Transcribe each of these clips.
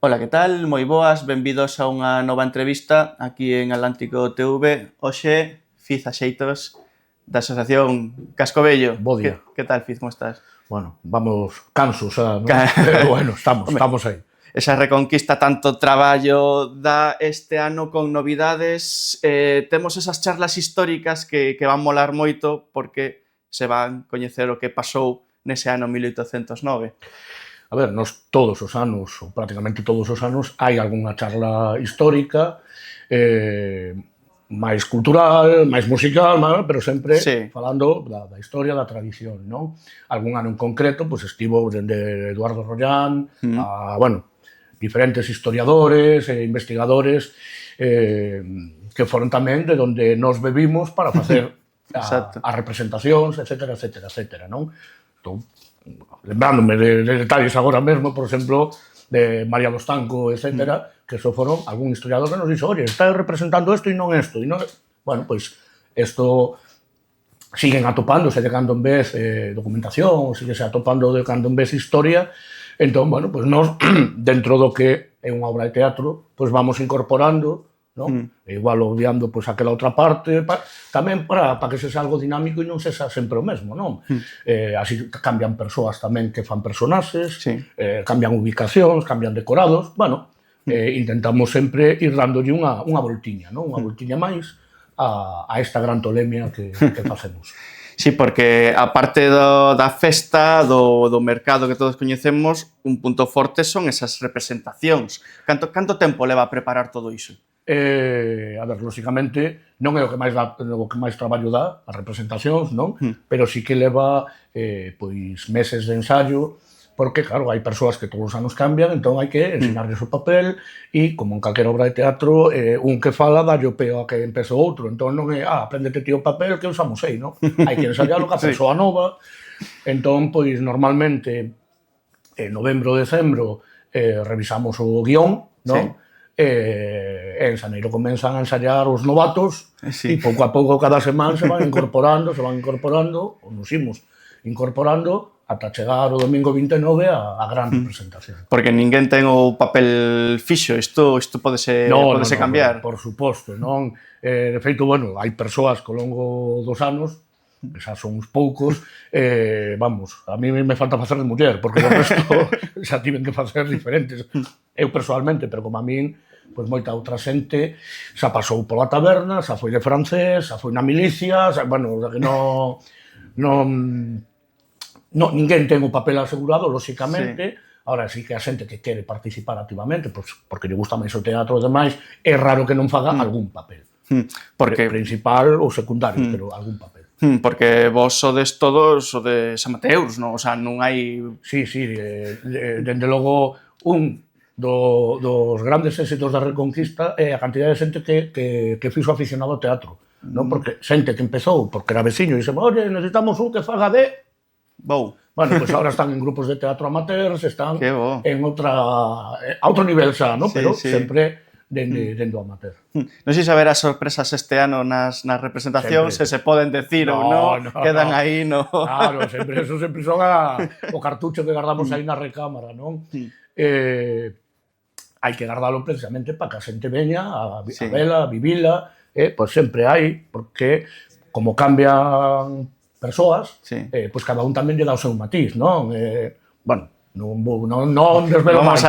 Ola, que tal? Moi boas, benvidos a unha nova entrevista aquí en Atlántico TV. Hoxe, Fiz Axeitos, da Asociación Cascobello. Bo día. Que tal, Fiz, como estás? Bueno, vamos cansos xa, non? Pero bueno, estamos aí. Esa reconquista, tanto traballo da este ano con novidades. Temos esas charlas históricas que van molar moito porque se van coñecer o que pasou nese ano 1809. A ver, nos todos os anos, ou prácticamente todos os anos, hai algunha charla histórica, máis cultural, máis musical, pero sempre falando da historia, da tradición, non? Algún ano en concreto, pois estivo dende Eduardo Rollán a, bueno, diferentes historiadores e investigadores que foron tamén de onde nos bebimos para facer as representacións, etcétera, non? Entón, lembrándome de detalles agora mesmo, por exemplo, de María Lostanco, etcétera, que eso foron algún historiador que nos dixo, oye, está representando isto e non isto. Bueno, pois, isto siguen atopándose de cando en vez documentación, siguen atopando de cando en vez historia. Entón, bueno, pois nós, dentro do que é unha obra de teatro, pois vamos incorporando, non? Igual obviando pois aquela outra parte, tamén para que sexa algo dinámico e non sexa sempre o mesmo, non? Así cambian persoas tamén que fan personaxes, cambian ubicacións, cambian decorados, bueno, intentamos sempre ir dándolle unha voltiña, non? Unha voltiña máis a esta gran tolemia que facemos. Sí, porque a parte da festa, do mercado que todos coñecemos, un punto forte son esas representacións. Canto tempo leva a preparar todo iso? A ver, lóxicamente, non é o que máis traballo dá, as representacións, non? Pero sí que leva pois meses de ensayo, porque, claro, hai persoas que todos os anos cambian, entón hai que ensinarles o papel e, como en calquera obra de teatro, un que fala dalle o peo a que empece o outro. Entón non é, apréndete ti o papel que usamos aí, non? Hai que ensayalo ca persoa nova. Entón, pois, normalmente, en novembro, decembro, revisamos o guión, non? En xaneiro comenzan a ensayar os novatos e pouco a pouco cada semana se van incorporando, ou nos imos incorporando ata chegar o domingo 29 a gran representación. Porque ninguén ten o papel fixo, isto podese cambiar. Por suposto, non? De feito, bueno, hai persoas que ao longo dos anos, que xa son uns poucos, vamos, a mí me falta facer de muller, porque o resto xa tiven que facer diferentes. Eu personalmente, pero como a min, pois moita outra xente xa pasou pola taberna, xa foi de francés, xa foi na milicia, bueno, que ninguén ten o papel asegurado, lóxicamente. Ahora sí que a xente que quere participar activamente, pois porque lle gusta máis o teatro e demais, é raro que non faga algún papel. Principal ou secundario, pero algún papel. Porque vos sodes todos o de San Mateus, non? O sea, non hai... Sí, dende logo, un dos grandes éxitos da Reconquista é a cantidad de xente que fixo aficionado ao teatro, non? Porque xente que empezou porque era veciño e dixemos, oye, necesitamos un que faga de... Bueno, pois agora están en grupos de teatro amateurs, están en outro nivel xa, non? Pero sempre dende o amateur. Non sei se haberá sorpresas este ano nas representacións, se poden decir ou non, quedan aí, non? Claro, eso sempre son o cartucho que guardamos aí na recámara, non? Hai que guardalo precisamente para que a xente veña a vela, a vivila, pois sempre hai, porque como cambian persoas, pois cada un tamén lle dá o seu matiz, non? Bueno, non desvelo máis.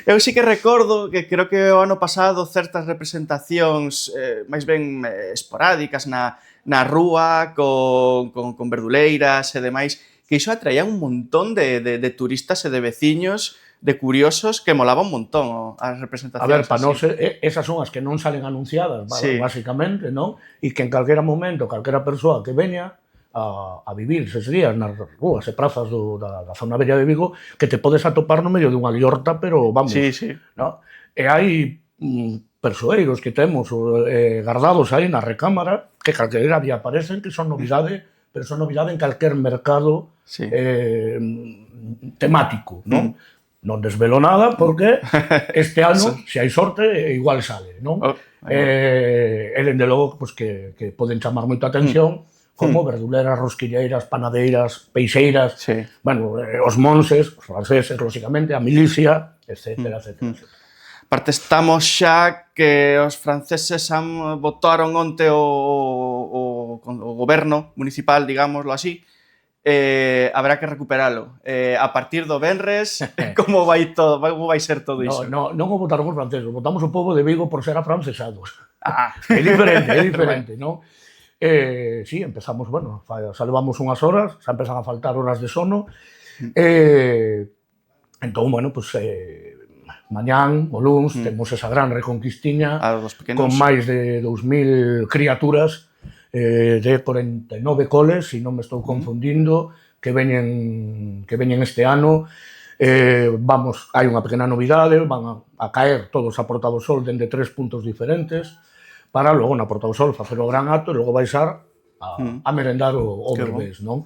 Eu sí que recordo que creo que o ano pasado certas representacións máis ben esporádicas na rúa, con verduleiras e demais, que iso atraía un montón de turistas e de veciños, de curiosos, que molaba un montón as representacións. A ver, para nós, esas son as que non salen anunciadas, basicamente, non? E que en calquera momento, calquera persoa que veña a vivir eses días nas rúas e prazas da zona bella de Vigo, que te podes atopar no medio dunha liorta, pero vamos, non? E hai persoeiros que temos guardados aí na recámara, que calquera día aparecen, que son novidade, pero son novidade en calquer mercado temático, non? Non desvelo nada, porque este ano, se hai sorte, igual sale, non? E dende logo, que poden chamar moita atención, como verduleras, rosquilleiras, panadeiras, peixeiras, bueno, os monses, os franceses, lógicamente, a milicia, etcétera, etcétera. Parte estamos xa que os franceses votaron onte o goberno municipal, digámoslo así, habrá que recuperalo. A partir do venres, como vai ser todo iso? Non o votaron os franceses, votamos o povo de Vigo por ser afrancesados. É diferente, non? Sí, empezamos, bueno, xa levamos unhas horas, xa empezan a faltar horas de sono, entón, bueno, pues, mañán, o luns, temos esa gran reconquistiña con máis de 2.000 criaturas de 49 coles, se non me estou confundindo, que veñen este ano. Hai unha pequena novidade, van a caer todos a Porta do Sol dende 3 puntos diferentes, para logo na Porta do Sol facer o gran acto e logo baixar a merendar o Berbés, non?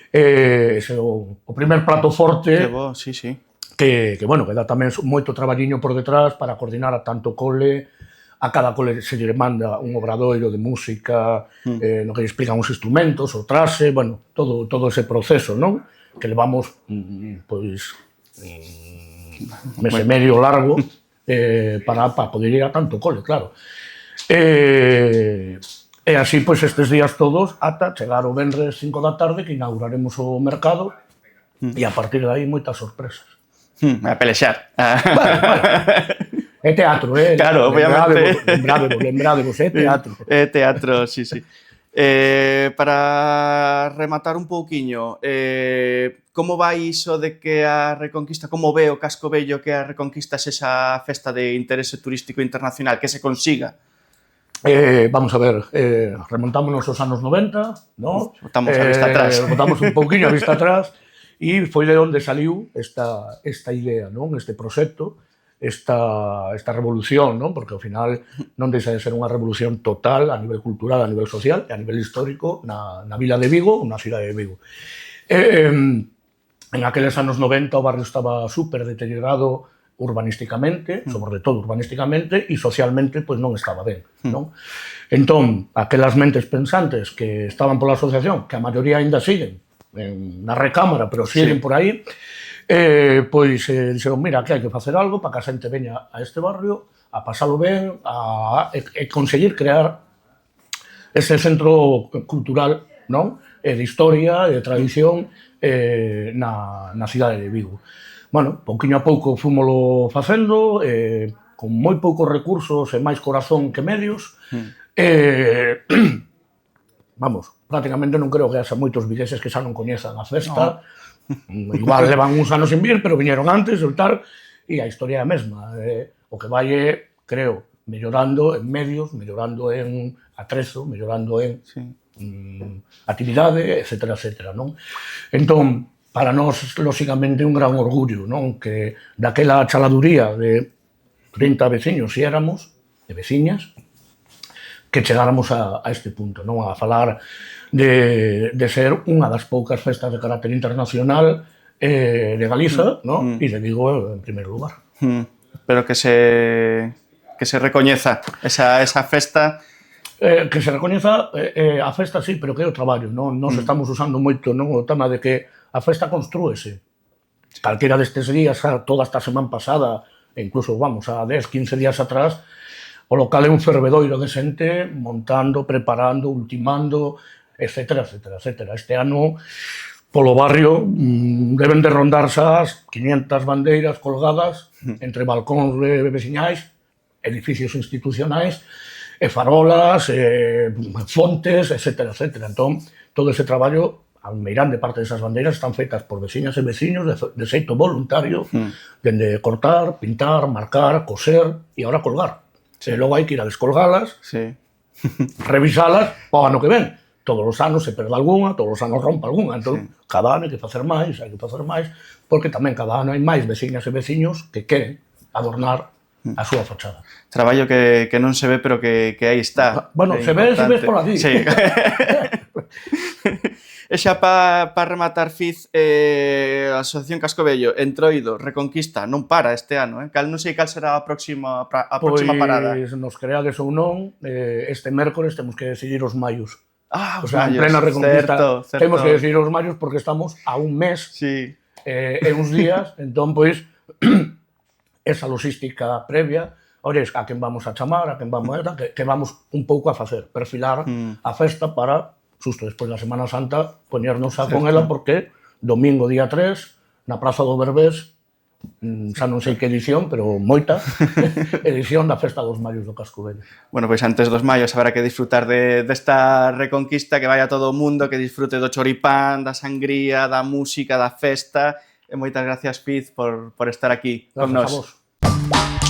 Ese é o primer prato forte. Que bo, sí, sí. Que bueno, que dá tamén moito traballiño por detrás para coordinar a tanto cole, a cada cole se lle manda un obradoiro de música, no que lle explican os instrumentos, o traxe, bueno, todo ese proceso, non? Que levamos, pois, mes e medio largo para poder ir a tanto cole, claro. E así, pois, estes días todos, ata chegar o venres 5 da tarde, que inauguraremos o mercado, e a partir de aí moitas sorpresas. A pelexar. É teatro, Claro, obviamente. Lembrádevos, é teatro. É teatro, sí. Para rematar un pouquiño, como vai iso de que a Reconquista, como ve o Casco Vello que a Reconquista sexa festa de interese turístico internacional, que se consiga? Vamos a ver, remontámonos aos anos 90, non? Botamos a vista atrás. Botamos un pouquiño a vista atrás, e foi de onde saliu esta idea, non? Este proxecto, esta revolución, non? Porque ao final non deixa de ser unha revolución total a nivel cultural, a nivel social e a nivel histórico na vila de Vigo, na cidade de Vigo. En aqueles anos 90 o barrio estaba super deteriorado urbanísticamente, sobre todo urbanísticamente, e socialmente pois non estaba ben, non? Entón, aquelas mentes pensantes que estaban pola asociación, que a maioría ainda siguen na recámara, pero siguen por aí, pois dixeron, mira, que hai que facer algo para que a xente veña a este barrio a pasalo ben e conseguir crear ese centro cultural, non? De historia, de tradición na cidade de Vigo. Bueno, pouquinho a pouco fúmolo facendo, con moi poucos recursos e máis corazón que medios, vamos, prácticamente non creo que haxa moitos vigueses que xa non coñezan a festa. Igual levan uns anos sin vir, pero viñeron antes e tal, e a historia é a mesma. O que vai é, creo, mellorando en medios, mellorando en atrezo, mellorando en actividade, etcétera, etcétera, non? Entón, para nós, lóxicamente, un gran orgullo, non? Que daquela chaladuría de 30 veciños, si éramos, de veciñas, que chegáramos a este punto, non? A falar de ser unha das poucas festas de carácter internacional de Galiza, non? E de Vigo en primeiro lugar. Pero que se recoñeza esa festa. Que se recoñeza a festa, sí, pero que é o traballo, non? Nos estamos usando moito, non? O tema de que a festa construese. Calquera destes días, toda esta semana pasada, e incluso, vamos, a 10, 15 días atrás, o local é un fervedoiro de xente montando, preparando, ultimando, etcétera, etcétera, etcétera. Este ano, polo barrio, deben de rondar xa as 500 bandeiras colgadas entre balcóns de veciñais, edificios institucionais, e farolas, fontes, etcétera, etcétera. Entón, todo ese traballo, a meirande parte desas bandeiras están feitas por veciñas e veciños de xeito voluntario, dende cortar, pintar, marcar, coser e agora colgar. E logo hai que ir a descolgalas, revisalas para o ano que ven. Todos os anos se perde algunha, todos os anos rompe algunha. Entón, cada ano hai que facer máis, porque tamén cada ano hai máis veciñas e veciños que queren adornar a súa fachada. Traballo que non se ve, pero que aí está. Bueno, se ves por aquí. Sí. E xa para rematar, Fiz, a Asociación Casco Vello, Entroido, Reconquista, non para este ano, non sei cal será a próxima parada. Pois nos creades ou non, este mércores temos que decidir os maios O sea, en plena Reconquista. Temos que decir os mayos porque estamos a un mes e uns días, entón, pois, esa logística previa, ores, a quen vamos a chamar, a quen vamos a... que vamos un pouco a facer, perfilar a festa para, xusto despois da Semana Santa, poñernos a con ela porque domingo día 3, na Praza do Berbés, xa non sei que edición, pero moita edición da Festa dos Mayos do Casco Vello. Bueno, pois antes dos Mayos habrá que disfrutar desta Reconquista, que vaya todo o mundo, que disfrute do choripán, da sangría, da música, da festa. E moitas gracias, Piz, por estar aquí con nós. Gracias a vos.